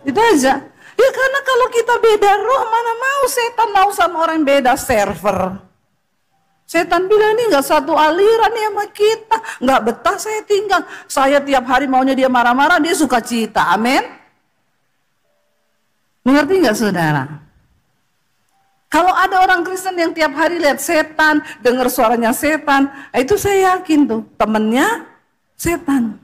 Itu aja. Ya karena kalau kita beda roh, mana mau setan mau sama orang beda server. Setan bilang ini nggak satu aliran ya sama kita. Nggak betah saya tinggal. Saya tiap hari maunya dia marah-marah, dia suka cita. Amin. Mengerti nggak saudara? Kalau ada orang Kristen yang tiap hari lihat setan, dengar suaranya setan, itu saya yakin tuh temennya setan.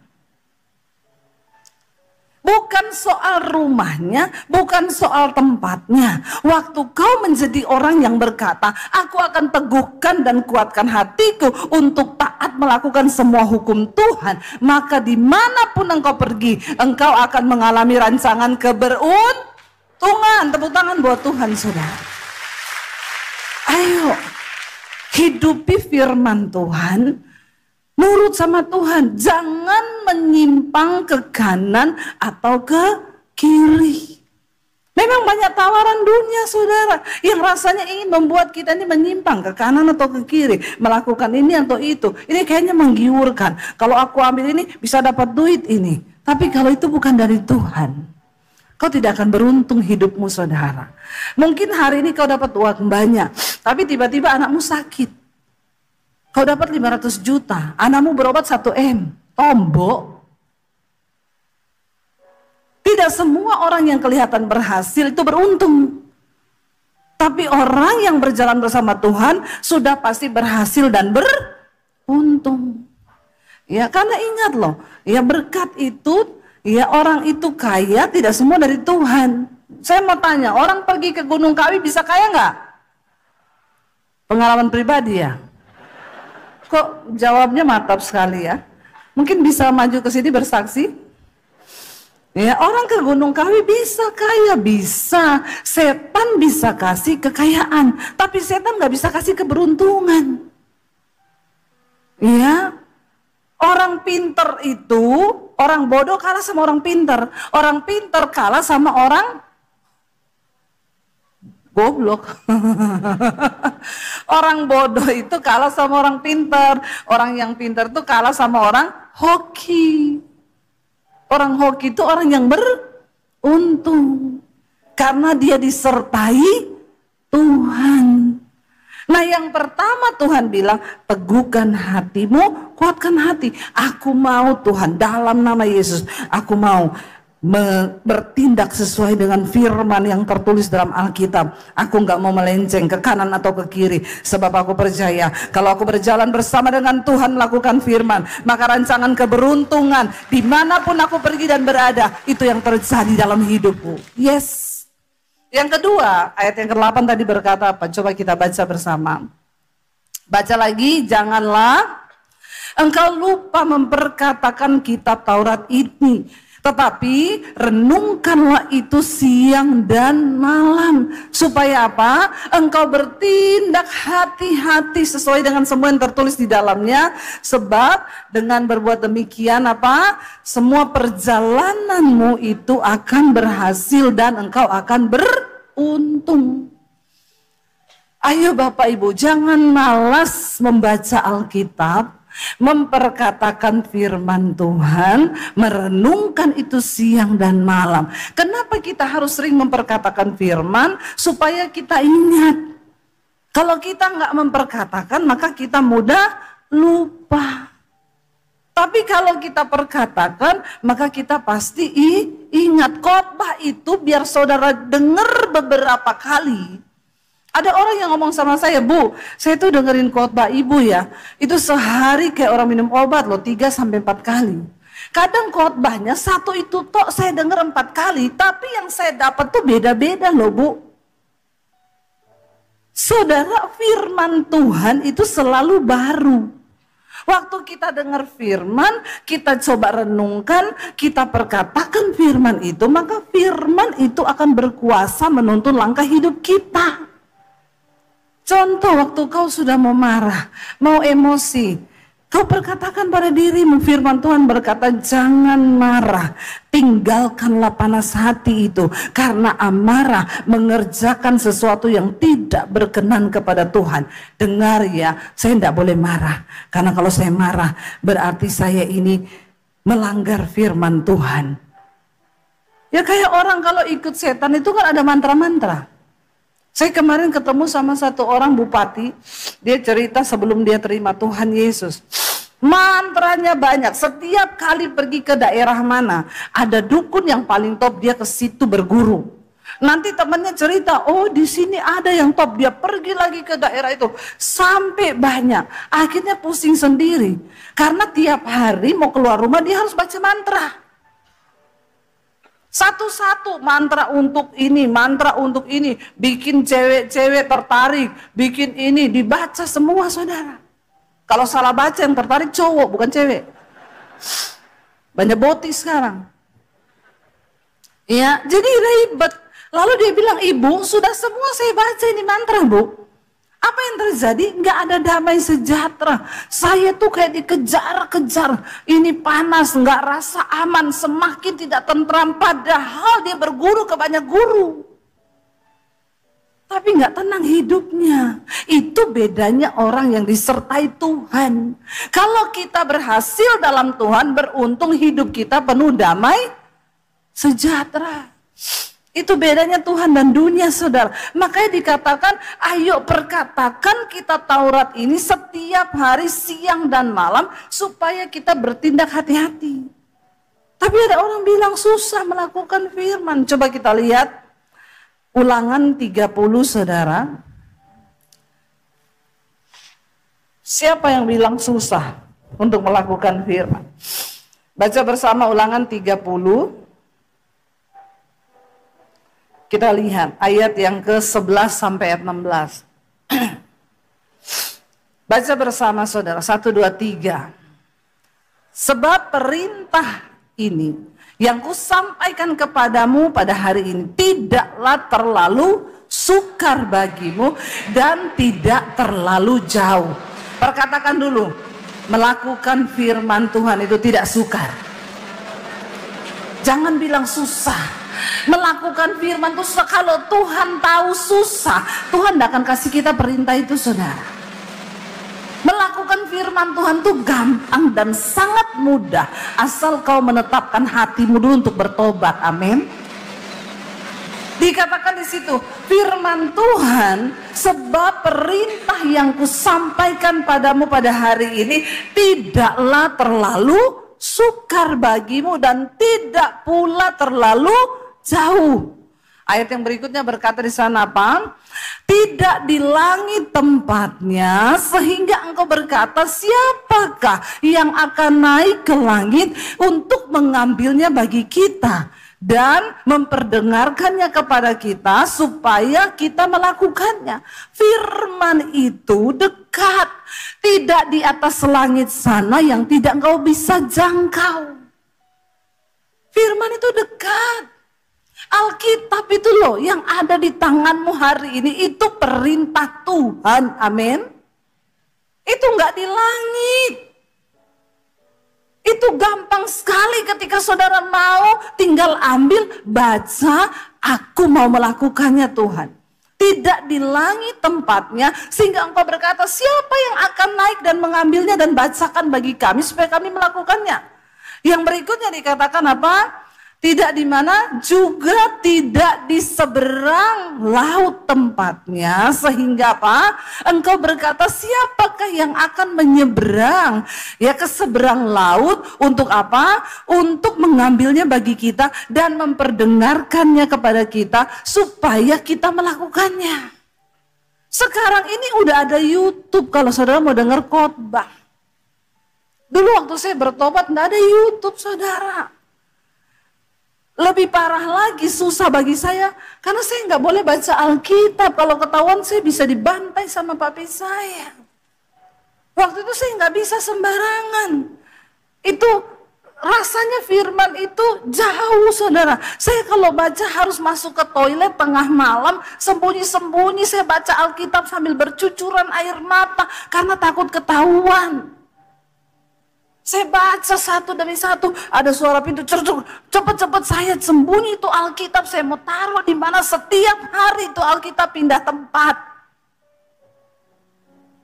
Bukan soal rumahnya, bukan soal tempatnya. Waktu kau menjadi orang yang berkata, aku akan teguhkan dan kuatkan hatiku untuk taat melakukan semua hukum Tuhan, maka dimanapun engkau pergi, engkau akan mengalami rancangan keberuntungan. Tepuk tangan buat Tuhan, saudara. Ayo, hidupi firman Tuhan, nurut sama Tuhan, jangan menyimpang ke kanan atau ke kiri. Memang banyak tawaran dunia, saudara, yang rasanya ingin membuat kita ini menyimpang ke kanan atau ke kiri, melakukan ini atau itu. Ini kayaknya menggiurkan. Kalau aku ambil ini bisa dapat duit ini. Tapi kalau itu bukan dari Tuhan, kau tidak akan beruntung hidupmu, saudara. Mungkin hari ini kau dapat uang banyak, tapi tiba-tiba anakmu sakit. Kau dapat 500 juta, anakmu berobat 1 M. Tombok. Tidak semua orang yang kelihatan berhasil itu beruntung. Tapi orang yang berjalan bersama Tuhan sudah pasti berhasil dan beruntung. Ya, karena ingat loh, ya berkat itu, ya orang itu kaya tidak semua dari Tuhan. Saya mau tanya, orang pergi ke Gunung Kawi bisa kaya nggak? Pengalaman pribadi ya? Kok jawabnya mantap sekali ya? Mungkin bisa maju ke sini bersaksi? Ya, orang ke Gunung Kawi bisa kaya, bisa. Setan bisa kasih kekayaan, tapi setan nggak bisa kasih keberuntungan. Ya, orang pinter itu, orang bodoh kalah sama orang pinter. Orang pinter kalah sama orang goblok. Orang bodoh itu kalah sama orang pinter. Orang yang pinter itu kalah sama orang hoki. Orang hoki itu orang yang beruntung. Karena dia disertai Tuhan. Nah, yang pertama Tuhan bilang, teguhkan hatimu, kuatkan hati. Aku mau Tuhan, dalam nama Yesus, aku mau bertindak sesuai dengan firman yang tertulis dalam Alkitab. Aku nggak mau melenceng ke kanan atau ke kiri, sebab aku percaya kalau aku berjalan bersama dengan Tuhan melakukan firman, maka rancangan keberuntungan dimanapun aku pergi dan berada, itu yang terjadi dalam hidupku. Yes. Yang kedua, ayat yang ke-8 tadi berkata apa? Coba kita baca bersama. Baca lagi, janganlah engkau lupa memperkatakan kitab Taurat ini, tetapi renungkanlah itu siang dan malam. Supaya apa? Engkau bertindak hati-hati sesuai dengan semua yang tertulis di dalamnya. Sebab dengan berbuat demikian apa? Semua perjalananmu itu akan berhasil dan engkau akan beruntung. Ayo Bapak Ibu, jangan malas membaca Alkitab, memperkatakan firman Tuhan, merenungkan itu siang dan malam. Kenapa kita harus sering memperkatakan firman? Supaya kita ingat. Kalau kita nggak memperkatakan, maka kita mudah lupa. Tapi kalau kita perkatakan, maka kita pasti ingat. Khotbah itu biar saudara dengar beberapa kali. Ada orang yang ngomong sama saya, Bu, saya tuh dengerin khotbah ibu ya, itu sehari kayak orang minum obat loh, 3-4 kali. Kadang khotbahnya satu itu tok saya denger 4 kali, tapi yang saya dapat tuh beda-beda loh, Bu. Saudara, firman Tuhan itu selalu baru. Waktu kita dengar firman, kita coba renungkan, kita perkatakan firman itu, maka firman itu akan berkuasa menuntun langkah hidup kita. Contoh, waktu kau sudah mau marah, mau emosi, Kau perkatakan pada dirimu, firman Tuhan berkata, jangan marah, tinggalkanlah panas hati itu, karena amarah mengerjakan sesuatu yang tidak berkenan kepada Tuhan. Dengar ya, saya tidak boleh marah, karena kalau saya marah berarti saya ini melanggar firman Tuhan. Ya kayak orang kalau ikut setan itu kan ada mantra-mantra. Saya kemarin ketemu sama satu orang bupati, dia cerita sebelum dia terima Tuhan Yesus. Mantranya banyak, setiap kali pergi ke daerah mana, ada dukun yang paling top, dia ke situ berguru. Nanti temannya cerita, oh di sini ada yang top, dia pergi lagi ke daerah itu, sampai banyak. Akhirnya pusing sendiri, karena tiap hari mau keluar rumah dia harus baca mantra. Satu-satu mantra untuk ini, bikin cewek-cewek tertarik, bikin ini, dibaca semua saudara. Kalau salah baca yang tertarik cowok bukan cewek. Banyak boti sekarang. Ya, jadi ribet. Lalu dia bilang, ibu sudah semua saya baca ini mantra bu. Apa yang terjadi? Nggak ada damai sejahtera. Saya tuh kayak dikejar-kejar. Ini panas, nggak rasa aman, semakin tidak tentram. Padahal dia berguru ke banyak guru. Tapi nggak tenang hidupnya. Itu bedanya orang yang disertai Tuhan. Kalau kita berhasil dalam Tuhan, beruntung hidup kita penuh damai sejahtera. Itu bedanya Tuhan dan dunia saudara. Makanya dikatakan, ayo perkatakan kita Taurat ini setiap hari siang dan malam, supaya kita bertindak hati-hati. Tapi ada orang bilang susah melakukan firman. Coba kita lihat Ulangan 30 saudara. Siapa yang bilang susah untuk melakukan firman? Baca bersama Ulangan 30. Kita lihat ayat yang ke-11 sampai ayat 16. Baca bersama saudara, 1, 2, 3. Sebab perintah ini yang kusampaikan kepadamu pada hari ini tidaklah terlalu sukar bagimu dan tidak terlalu jauh. Perkatakan dulu, melakukan firman Tuhan itu tidak sukar. Jangan bilang susah. Melakukan firman itu susah. Kalau Tuhan tahu susah, Tuhan tidak akan kasih kita perintah itu saudara. Melakukan firman Tuhan itu gampang dan sangat mudah, asal kau menetapkan hatimu dulu untuk bertobat. Amin. Dikatakan di situ, firman Tuhan, sebab perintah yang kusampaikan padamu pada hari ini tidaklah terlalu sukar bagimu dan tidak pula terlalu jauh. Ayat yang berikutnya berkata di sana apa? Tidak di langit tempatnya, sehingga engkau berkata, siapakah yang akan naik ke langit untuk mengambilnya bagi kita dan memperdengarkannya kepada kita supaya kita melakukannya. Firman itu dekat, tidak di atas langit sana yang tidak engkau bisa jangkau. Firman itu dekat. Alkitab itu loh yang ada di tanganmu hari ini, itu perintah Tuhan. Amin. Itu nggak di langit. Itu gampang sekali ketika saudara mau, tinggal ambil, baca, aku mau melakukannya Tuhan. Tidak di langit tempatnya, sehingga engkau berkata, siapa yang akan naik dan mengambilnya dan bacakan bagi kami supaya kami melakukannya. Yang berikutnya dikatakan apa? Tidak di mana, juga tidak di seberang laut tempatnya, sehingga apa? Engkau berkata, siapakah yang akan menyeberang ya ke seberang laut untuk apa? Untuk mengambilnya bagi kita dan memperdengarkannya kepada kita supaya kita melakukannya. Sekarang ini udah ada YouTube kalau saudara mau dengar khotbah. Dulu waktu saya bertobat enggak ada YouTube saudara. Lebih parah lagi, susah bagi saya karena saya nggak boleh baca Alkitab. Kalau ketahuan saya bisa dibantai sama papi saya. Waktu itu saya nggak bisa sembarangan. Itu rasanya firman itu jauh saudara. Saya kalau baca harus masuk ke toilet tengah malam, sembunyi-sembunyi saya baca Alkitab sambil bercucuran air mata karena takut ketahuan. Saya baca satu demi satu, ada suara pintu cerduk, cepat-cepat saya sembunyi itu Alkitab, saya mau taruh di mana setiap hari itu Alkitab pindah tempat.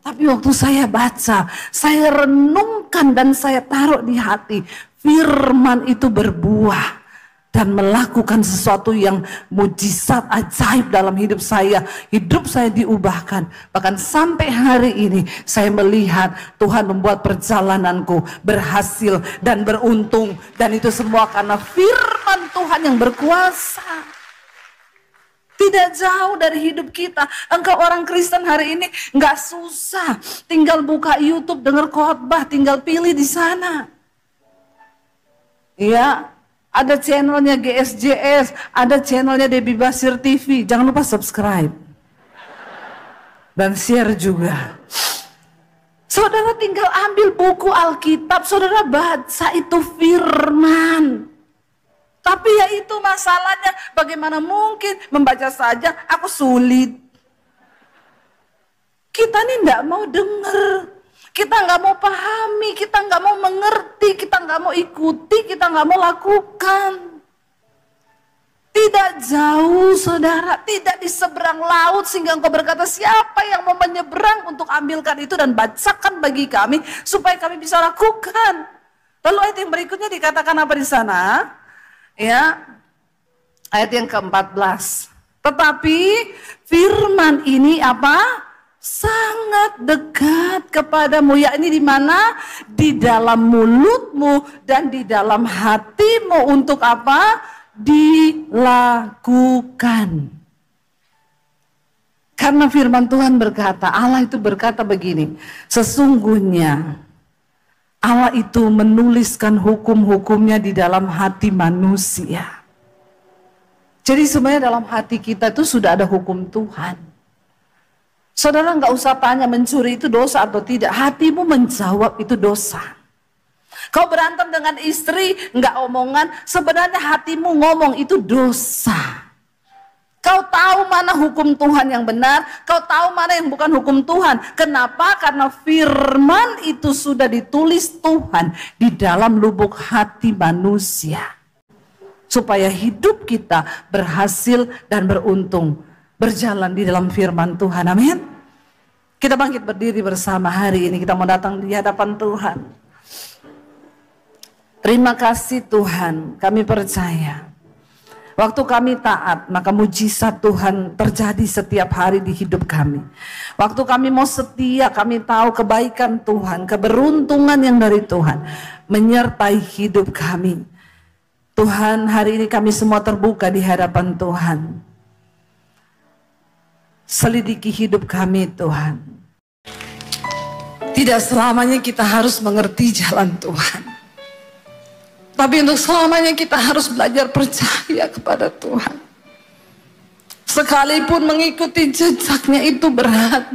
Tapi waktu saya baca, saya renungkan dan saya taruh di hati, firman itu berbuah dan melakukan sesuatu yang mujizat ajaib dalam hidup saya diubahkan. Bahkan sampai hari ini saya melihat Tuhan membuat perjalananku berhasil dan beruntung, dan itu semua karena firman Tuhan yang berkuasa. Tidak jauh dari hidup kita. Engkau orang Kristen hari ini nggak susah, tinggal buka YouTube, dengar khotbah, tinggal pilih di sana. Ya, ada channelnya GSJS, ada channelnya Debbie Basir TV. Jangan lupa subscribe dan share juga. Saudara tinggal ambil buku Alkitab, saudara baca itu firman. Tapi ya itu masalahnya, bagaimana mungkin membaca saja aku sulit. Kita ini enggak mau dengar, kita nggak mau pahami, kita nggak mau mengerti, kita nggak mau ikuti, kita nggak mau lakukan. Tidak jauh saudara, tidak di seberang laut sehingga engkau berkata siapa yang mau menyeberang untuk ambilkan itu dan bacakan bagi kami supaya kami bisa lakukan. Lalu ayat yang berikutnya dikatakan apa di sana? Ya, ayat yang ke-14. Tetapi firman ini apa? Sangat dekat kepadamu. Ya, ini di mana? Di dalam mulutmu dan di dalam hatimu untuk apa? Dilakukan. Karena firman Tuhan berkata, Allah itu berkata begini, sesungguhnya Allah itu menuliskan hukum-hukumnya di dalam hati manusia. Jadi sebenarnya dalam hati kita itu sudah ada hukum Tuhan. Saudara nggak usah tanya mencuri itu dosa atau tidak. Hatimu menjawab itu dosa. Kau berantem dengan istri, nggak omongan, sebenarnya hatimu ngomong itu dosa. Kau tahu mana hukum Tuhan yang benar, kau tahu mana yang bukan hukum Tuhan. Kenapa? Karena firman itu sudah ditulis Tuhan di dalam lubuk hati manusia. Supaya hidup kita berhasil dan beruntung. Berjalan di dalam firman Tuhan. Amin. Kita bangkit berdiri bersama hari ini. Kita mau datang di hadapan Tuhan. Terima kasih Tuhan, kami percaya. Waktu kami taat, maka mujizat Tuhan terjadi setiap hari di hidup kami. Waktu kami mau setia, kami tahu kebaikan Tuhan, keberuntungan yang dari Tuhan menyertai hidup kami. Tuhan, hari ini kami semua terbuka di hadapan Tuhan. Selidiki hidup kami Tuhan. Tidak selamanya kita harus mengerti jalan Tuhan. Tapi untuk selamanya kita harus belajar percaya kepada Tuhan. Sekalipun mengikuti jejaknya itu berat.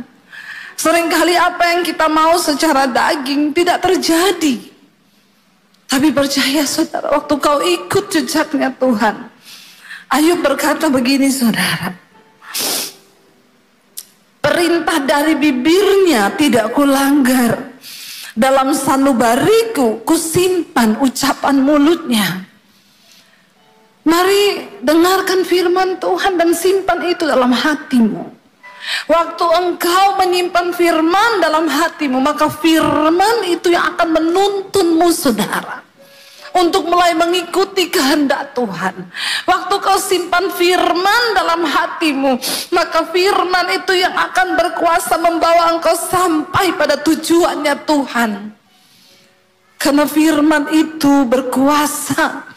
Seringkali apa yang kita mau secara daging tidak terjadi. Tapi percaya saudara, waktu kau ikut jejaknya Tuhan. Ayub berkata begini saudara. Perintah dari bibirnya tidak kulanggar. Dalam sanubariku kusimpan ucapan mulutnya. Mari dengarkan firman Tuhan dan simpan itu dalam hatimu. Waktu engkau menyimpan firman dalam hatimu, maka firman itu yang akan menuntunmu saudara. Untuk mulai mengikuti kehendak Tuhan. Waktu kau simpan firman dalam hatimu, maka firman itu yang akan berkuasa membawa engkau sampai pada tujuannya Tuhan. Karena firman itu berkuasa.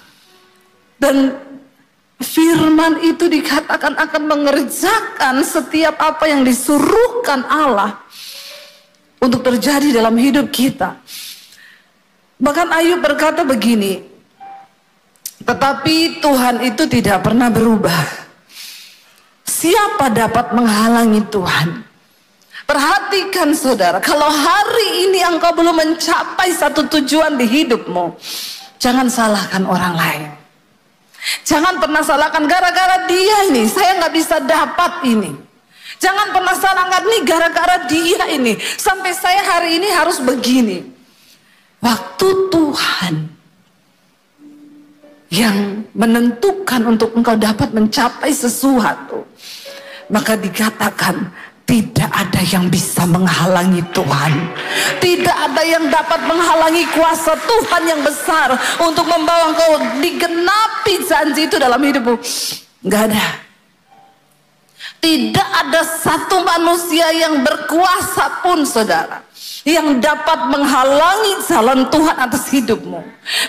Dan firman itu dikatakan akan mengerjakan setiap apa yang disuruhkan Allah untuk terjadi dalam hidup kita. Bahkan Ayub berkata begini, tetapi Tuhan itu tidak pernah berubah. Siapa dapat menghalangi Tuhan? Perhatikan saudara, kalau hari ini engkau belum mencapai satu tujuan di hidupmu, jangan salahkan orang lain. Jangan pernah salahkan gara-gara dia ini, saya nggak bisa dapat ini. Jangan pernah salahkan nih gara-gara dia ini, sampai saya hari ini harus begini. Waktu Tuhan yang menentukan untuk engkau dapat mencapai sesuatu, maka dikatakan tidak ada yang bisa menghalangi Tuhan. Tidak ada yang dapat menghalangi kuasa Tuhan yang besar untuk membawa engkau digenapi janji itu dalam hidupmu. Gak ada. Tidak ada satu manusia yang berkuasa pun, saudara, yang dapat menghalangi jalan Tuhan atas hidupmu.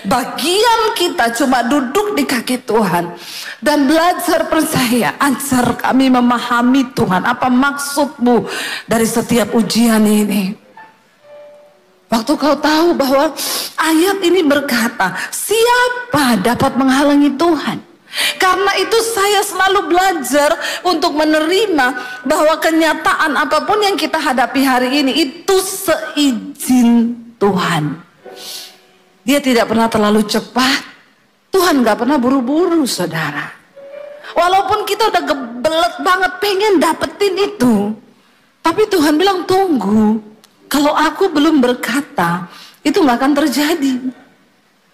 Bagian kita cuma duduk di kaki Tuhan dan belajar percaya. Ajar kami memahami Tuhan, apa maksudmu dari setiap ujian ini. Waktu kau tahu bahwa ayat ini berkata, siapa dapat menghalangi Tuhan? Karena itu saya selalu belajar untuk menerima bahwa kenyataan apapun yang kita hadapi hari ini itu seizin Tuhan. Dia tidak pernah terlalu cepat. Tuhan gak pernah buru-buru, saudara. Walaupun kita udah gebelet banget pengen dapetin itu, tapi Tuhan bilang tunggu. Kalau aku belum berkata, itu gak akan terjadi.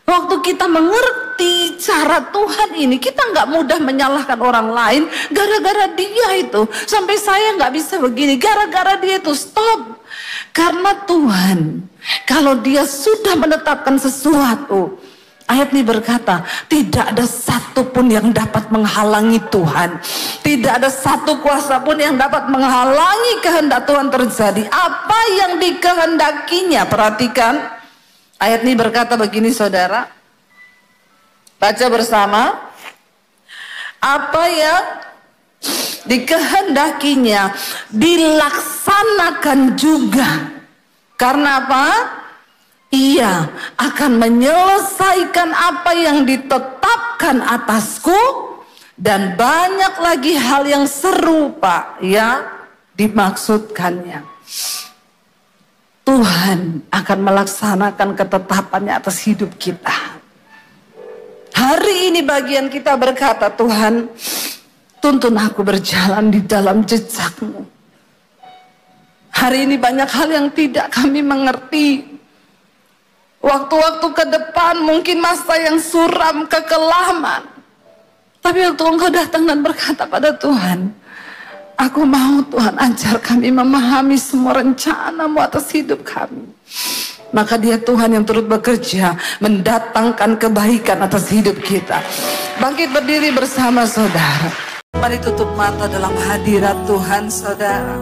Waktu kita mengerti cara Tuhan ini, kita nggak mudah menyalahkan orang lain gara-gara dia itu. Sampai saya nggak bisa begini, gara-gara dia itu. Stop. Karena Tuhan, kalau dia sudah menetapkan sesuatu, ayat ini berkata, tidak ada satu pun yang dapat menghalangi Tuhan. Tidak ada satu kuasa pun yang dapat menghalangi kehendak Tuhan terjadi. Apa yang dikehendakinya, perhatikan. Ayat ini berkata begini, saudara. Baca bersama. Apa yang dikehendakinya dilaksanakan juga. Karena apa? Ia akan menyelesaikan apa yang ditetapkan atasku, dan banyak lagi hal yang serupa yang dimaksudkannya. Tuhan akan melaksanakan ketetapannya atas hidup kita. Hari ini bagian kita berkata, Tuhan, tuntun aku berjalan di dalam jejak-Mu. Hari ini banyak hal yang tidak kami mengerti. Waktu-waktu ke depan mungkin masa yang suram, kekelaman. Tapi waktu Engkau datang dan berkata pada Tuhan, aku mau Tuhan ajar kami memahami semua rencana-Mu atas hidup kami. Maka dia Tuhan yang turut bekerja mendatangkan kebaikan atas hidup kita. Bangkit berdiri bersama, saudara. Mari tutup mata dalam hadirat Tuhan, saudara.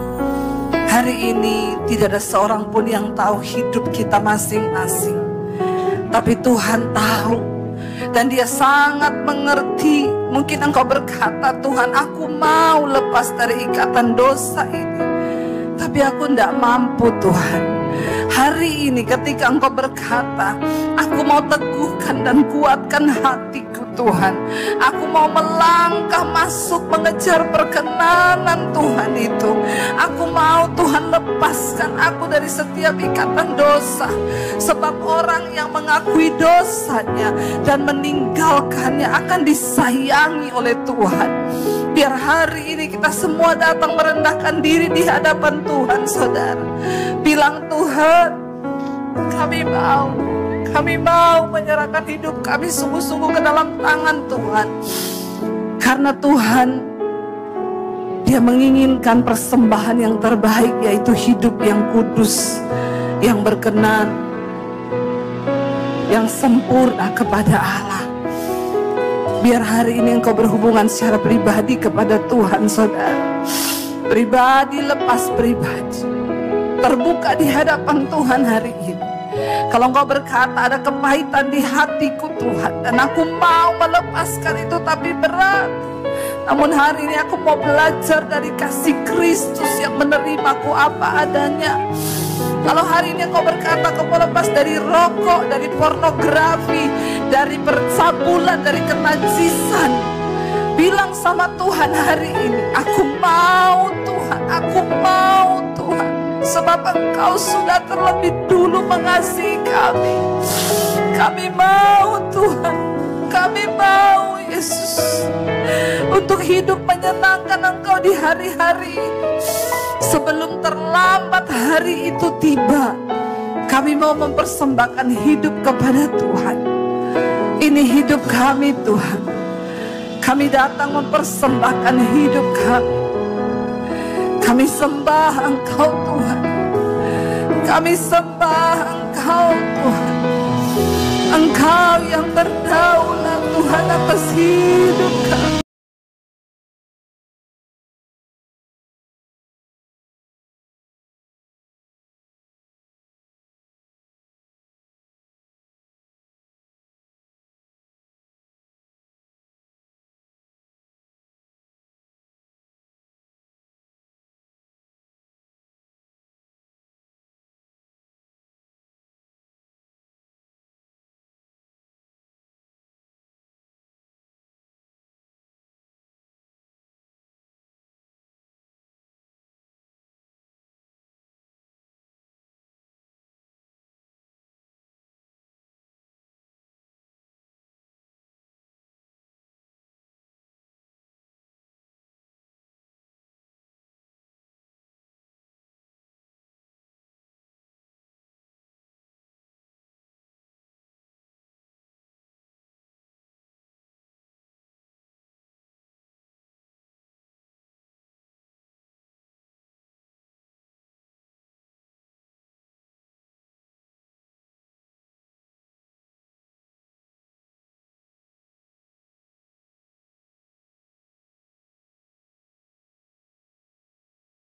Hari ini tidak ada seorang pun yang tahu hidup kita masing-masing. Tapi Tuhan tahu. Dan dia sangat mengerti. Mungkin engkau berkata, Tuhan, aku mau lepas dari ikatan dosa ini, tapi aku tidak mampu, Tuhan. Hari ini ketika engkau berkata, aku mau teguhkan dan kuatkan hatiku, Tuhan. Aku mau melangkah masuk mengejar perkenanan Tuhan itu. Aku mau Tuhan lepaskan aku dari setiap ikatan dosa. Sebab orang yang mengakui dosanya dan meninggalkannya akan disayangi oleh Tuhan. Biar hari ini kita semua datang merendahkan diri di hadapan Tuhan, saudara. Bilang, Tuhan, kami mau menyerahkan hidup kami sungguh-sungguh ke dalam tangan Tuhan. Karena Tuhan, Dia menginginkan persembahan yang terbaik, yaitu hidup yang kudus, yang berkenan, yang sempurna kepada Allah. Biar hari ini engkau berhubungan secara pribadi kepada Tuhan, saudara. Pribadi lepas pribadi. Terbuka di hadapan Tuhan hari ini. Kalau engkau berkata ada kepahitan di hatiku, Tuhan, dan aku mau melepaskan itu tapi berat. Namun hari ini aku mau belajar dari kasih Kristus yang menerimaku apa adanya. Kalau hari ini engkau berkata kau mau lepas dari rokok, dari pornografi, dari percabulan, dari kenajisan, bilang sama Tuhan hari ini, aku mau Tuhan, aku mau Tuhan. Sebab engkau sudah terlebih dulu mengasihi kami. Kami mau Tuhan, kami mau Yesus, untuk hidup menyenangkan engkau di hari-hari ini. Sebelum terlambat hari itu tiba, Kami mau mempersembahkan hidup kepada Tuhan. Ini hidup kami Tuhan. Kami datang mempersembahkan hidup kami. Kami sembah Engkau Tuhan. Kami sembah Engkau Tuhan. Engkau yang berdaulat Tuhan atas hidup kami.